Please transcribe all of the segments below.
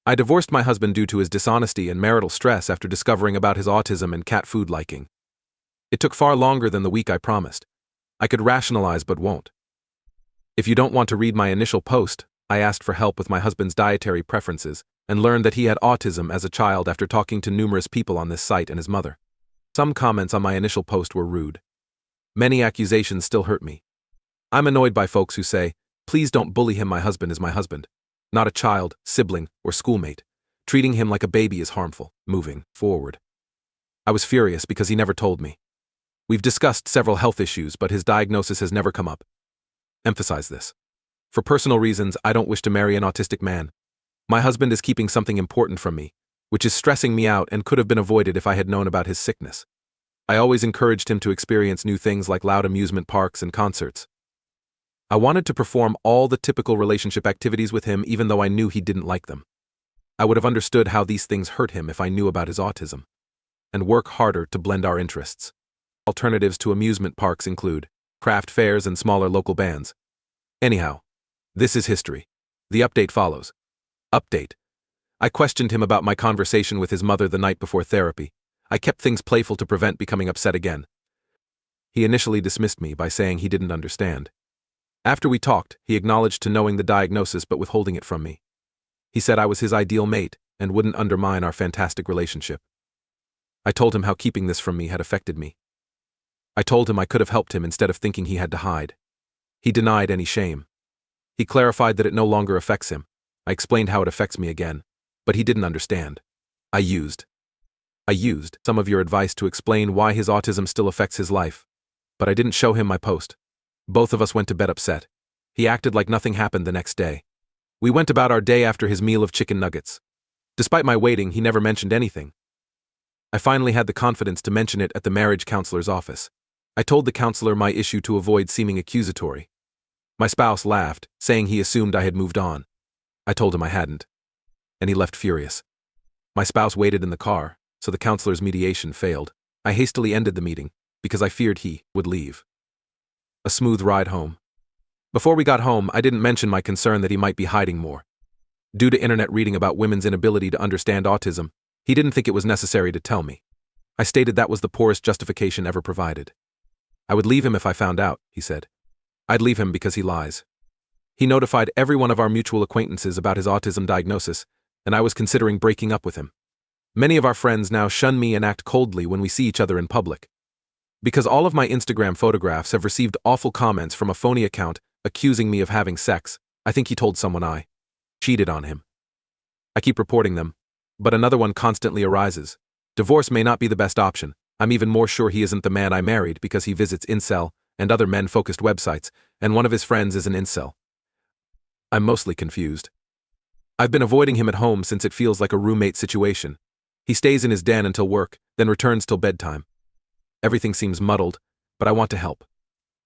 I divorced my husband due to his dishonesty and marital stress after discovering about his autism and cat food liking. It took far longer than the week I promised. I could rationalize but won't. If you don't want to read my initial post, I asked for help with my husband's dietary preferences and learned that he had autism as a child after talking to numerous people on this site and his mother. Some comments on my initial post were rude. Many accusations still hurt me. I'm annoyed by folks who say, "Please don't bully him, my husband is my husband. Not a child, sibling, or schoolmate. Treating him like a baby is harmful." Moving forward. I was furious because he never told me. We've discussed several health issues, but his diagnosis has never come up. Emphasize this. For personal reasons, I don't wish to marry an autistic man. My husband is keeping something important from me, which is stressing me out and could have been avoided if I had known about his sickness. I always encouraged him to experience new things like loud amusement parks and concerts. I wanted to perform all the typical relationship activities with him even though I knew he didn't like them. I would have understood how these things hurt him if I knew about his autism. And work harder to blend our interests. Alternatives to amusement parks include craft fairs and smaller local bands. Anyhow, this is history. The update follows. Update. I questioned him about my conversation with his mother the night before therapy. I kept things playful to prevent becoming upset again. He initially dismissed me by saying he didn't understand. After we talked, he acknowledged to knowing the diagnosis but withholding it from me. He said I was his ideal mate and wouldn't undermine our fantastic relationship. I told him how keeping this from me had affected me. I told him I could have helped him instead of thinking he had to hide. He denied any shame. He clarified that it no longer affects him. I explained how it affects me again, but he didn't understand. I used some of your advice to explain why his autism still affects his life, but I didn't show him my post. Both of us went to bed upset. He acted like nothing happened the next day. We went about our day after his meal of chicken nuggets. Despite my waiting, he never mentioned anything. I finally had the confidence to mention it at the marriage counselor's office. I told the counselor my issue to avoid seeming accusatory. My spouse laughed, saying he assumed I had moved on. I told him I hadn't. And he left furious. My spouse waited in the car, so the counselor's mediation failed. I hastily ended the meeting, because I feared he would leave. A smooth ride home. Before we got home, I didn't mention my concern that he might be hiding more. Due to internet reading about women's inability to understand autism, he didn't think it was necessary to tell me. I stated that was the poorest justification ever provided. I would leave him if I found out, he said. I'd leave him because he lies. He notified every one of our mutual acquaintances about his autism diagnosis, and I was considering breaking up with him. Many of our friends now shun me and act coldly when we see each other in public. Because all of my Instagram photographs have received awful comments from a phony account accusing me of having sex, I think he told someone I cheated on him. I keep reporting them, but another one constantly arises. Divorce may not be the best option. I'm even more sure he isn't the man I married because he visits incel and other men-focused websites, and one of his friends is an incel. I'm mostly confused. I've been avoiding him at home since it feels like a roommate situation. He stays in his den until work, then returns till bedtime. Everything seems muddled, but I want to help.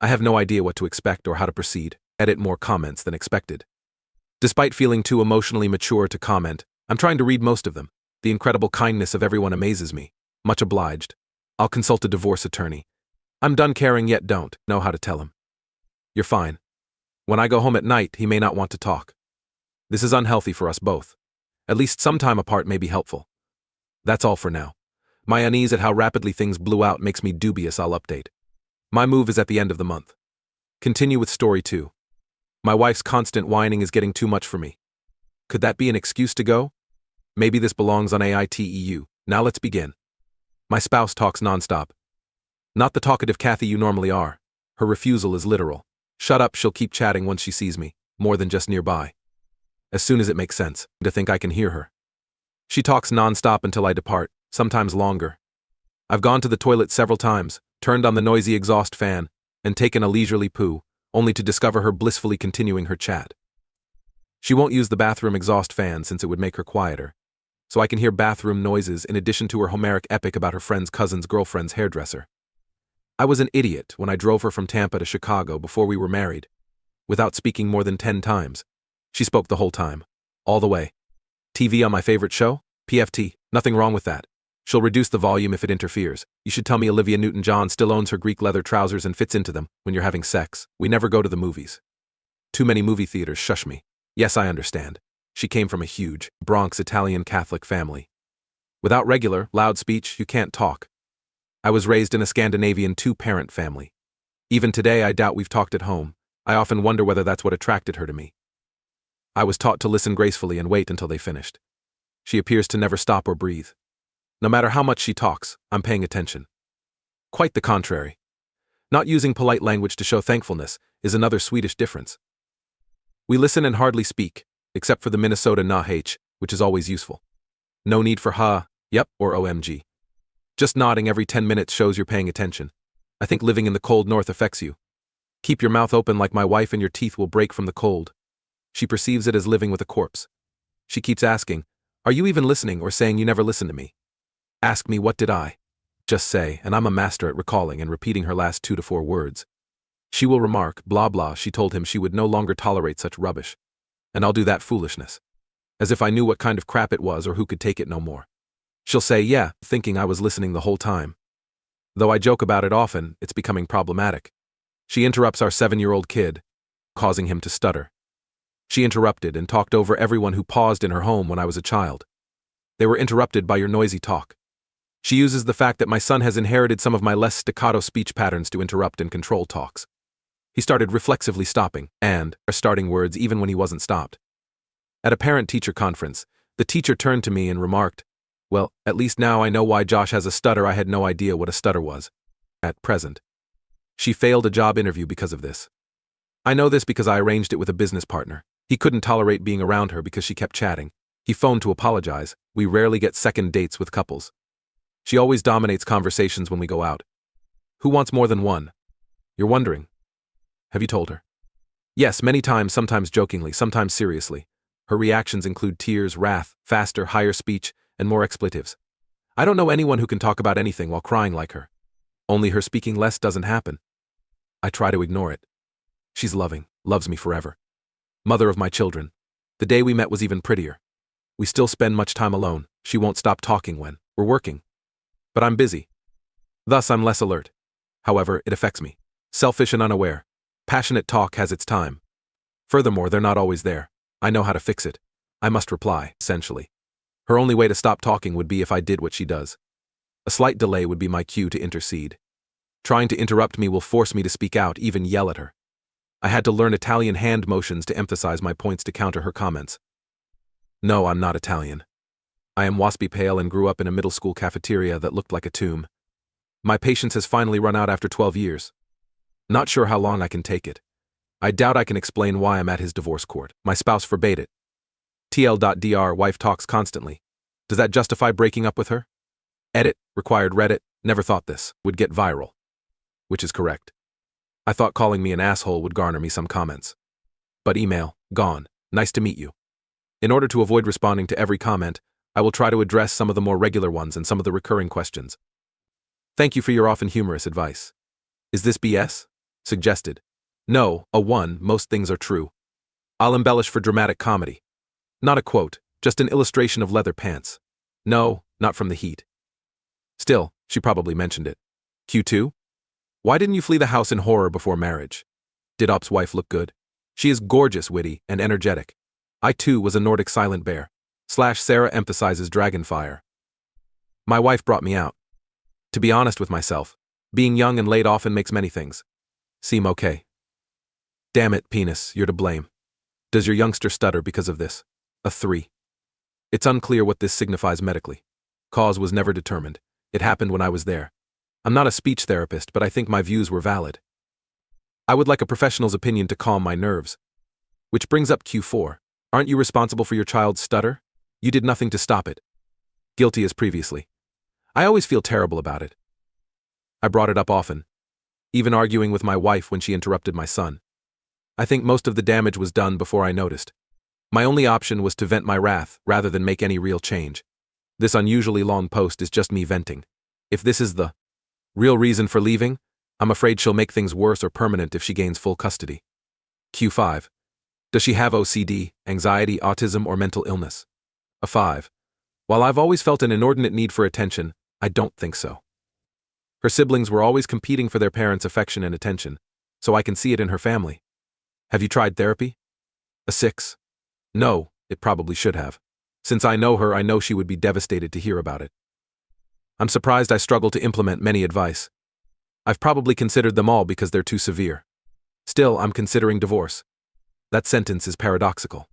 I have no idea what to expect or how to proceed. Edit more comments than expected. Despite feeling too emotionally mature to comment, I'm trying to read most of them. The incredible kindness of everyone amazes me. Much obliged. I'll consult a divorce attorney. I'm done caring yet don't know how to tell him. You're fine. When I go home at night, he may not want to talk. This is unhealthy for us both. At least some time apart may be helpful. That's all for now. My unease at how rapidly things blew out makes me dubious. I'll update. My move is at the end of the month. Continue with story 2. My wife's constant whining is getting too much for me. Could that be an excuse to go? Maybe this belongs on AITA. Now let's begin. My spouse talks nonstop. Not the talkative Kathy you normally are. Her refusal is literal. Shut up, she'll keep chatting once she sees me, more than just nearby. As soon as it makes sense, to think I can hear her. She talks nonstop until I depart, sometimes longer. I've gone to the toilet several times, turned on the noisy exhaust fan, and taken a leisurely poo, only to discover her blissfully continuing her chat. She won't use the bathroom exhaust fan since it would make her quieter, so I can hear bathroom noises in addition to her Homeric epic about her friend's cousin's girlfriend's hairdresser. I was an idiot when I drove her from Tampa to Chicago before we were married. Without speaking more than 10 times. She spoke the whole time. All the way. TV on my favorite show? PFT. Nothing wrong with that. She'll reduce the volume if it interferes. You should tell me Olivia Newton-John still owns her Greek leather trousers and fits into them when you're having sex. We never go to the movies. Too many movie theaters, shush me. Yes, I understand. She came from a huge, Bronx Italian Catholic family. Without regular, loud speech, you can't talk. I was raised in a Scandinavian two-parent family. Even today, I doubt we've talked at home. I often wonder whether that's what attracted her to me. I was taught to listen gracefully and wait until they finished. She appears to never stop or breathe. No matter how much she talks, I'm paying attention. Quite the contrary. Not using polite language to show thankfulness is another Swedish difference. We listen and hardly speak, except for the Minnesota nah-h, which is always useful. No need for ha, yep, or OMG. Just nodding every 10 minutes shows you're paying attention. I think living in the cold north affects you. Keep your mouth open like my wife and your teeth will break from the cold. She perceives it as living with a corpse. She keeps asking, are you even listening, or saying you never listen to me? Ask me what did I just say, and I'm a master at recalling and repeating her last 2 to 4 words. She will remark, blah blah, she told him she would no longer tolerate such rubbish. And I'll do that foolishness. As if I knew what kind of crap it was or who could take it no more. She'll say, yeah, thinking I was listening the whole time. Though I joke about it often, it's becoming problematic. She interrupts our 7-year-old kid, causing him to stutter. She interrupted and talked over everyone who paused in her home when I was a child. They were interrupted by your noisy talk. She uses the fact that my son has inherited some of my less staccato speech patterns to interrupt and control talks. He started reflexively stopping and starting words even when he wasn't stopped. At a parent-teacher conference, the teacher turned to me and remarked, well, at least now I know why Josh has a stutter. I had no idea what a stutter was. At present. She failed a job interview because of this. I know this because I arranged it with a business partner. He couldn't tolerate being around her because she kept chatting. He phoned to apologize. We rarely get second dates with couples. She always dominates conversations when we go out. Who wants more than one? You're wondering. Have you told her? Yes, many times, sometimes jokingly, sometimes seriously. Her reactions include tears, wrath, faster, higher speech, and more expletives. I don't know anyone who can talk about anything while crying like her. Only her speaking less doesn't happen. I try to ignore it. She's loving, loves me forever. Mother of my children. The day we met was even prettier. We still spend much time alone. She won't stop talking when we're working. But I'm busy. Thus, I'm less alert. However, it affects me. Selfish and unaware. Passionate talk has its time. Furthermore, they're not always there. I know how to fix it. I must reply, essentially. Her only way to stop talking would be if I did what she does. A slight delay would be my cue to intercede. Trying to interrupt me will force me to speak out, even yell at her. I had to learn Italian hand motions to emphasize my points to counter her comments. No, I'm not Italian. I am waspy pale and grew up in a middle school cafeteria that looked like a tomb. My patience has finally run out after 12 years. Not sure how long I can take it. I doubt I can explain why I'm at his divorce court. My spouse forbade it. TL.dr, wife talks constantly. Does that justify breaking up with her? Edit, required Reddit, never thought this would get viral. Which is correct. I thought calling me an asshole would garner me some comments. But email, gone, nice to meet you. In order to avoid responding to every comment, I will try to address some of the more regular ones and some of the recurring questions. Thank you for your often humorous advice. Is this BS? Suggested. No, a 1, most things are true. I'll embellish for dramatic comedy. Not a quote, just an illustration of leather pants. No, not from the heat. Still, she probably mentioned it. Q2? Why didn't you flee the house in horror before marriage? Did Op's wife look good? She is gorgeous, witty, and energetic. I too was a Nordic silent bear. Sarah emphasizes dragon fire. My wife brought me out. To be honest with myself, being young and laid often makes many things seem okay. Damn it, penis, you're to blame. Does your youngster stutter because of this? A 3. It's unclear what this signifies medically. Cause was never determined. It happened when I was there. I'm not a speech therapist, but I think my views were valid. I would like a professional's opinion to calm my nerves. Which brings up Q4. Aren't you responsible for your child's stutter? You did nothing to stop it. Guilty as previously. I always feel terrible about it. I brought it up often. Even arguing with my wife when she interrupted my son. I think most of the damage was done before I noticed. My only option was to vent my wrath rather than make any real change. This unusually long post is just me venting. If this is the real reason for leaving, I'm afraid she'll make things worse or permanent if she gains full custody. Q5. Does she have OCD, anxiety, autism, or mental illness? A 5. While I've always felt an inordinate need for attention, I don't think so. Her siblings were always competing for their parents' affection and attention, so I can see it in her family. Have you tried therapy? A 6. No, It probably should have. Since I know her, I know she would be devastated to hear about it. I'm surprised I struggle to implement many advice. I've probably considered them all because they're too severe. Still, I'm considering divorce. That sentence is paradoxical.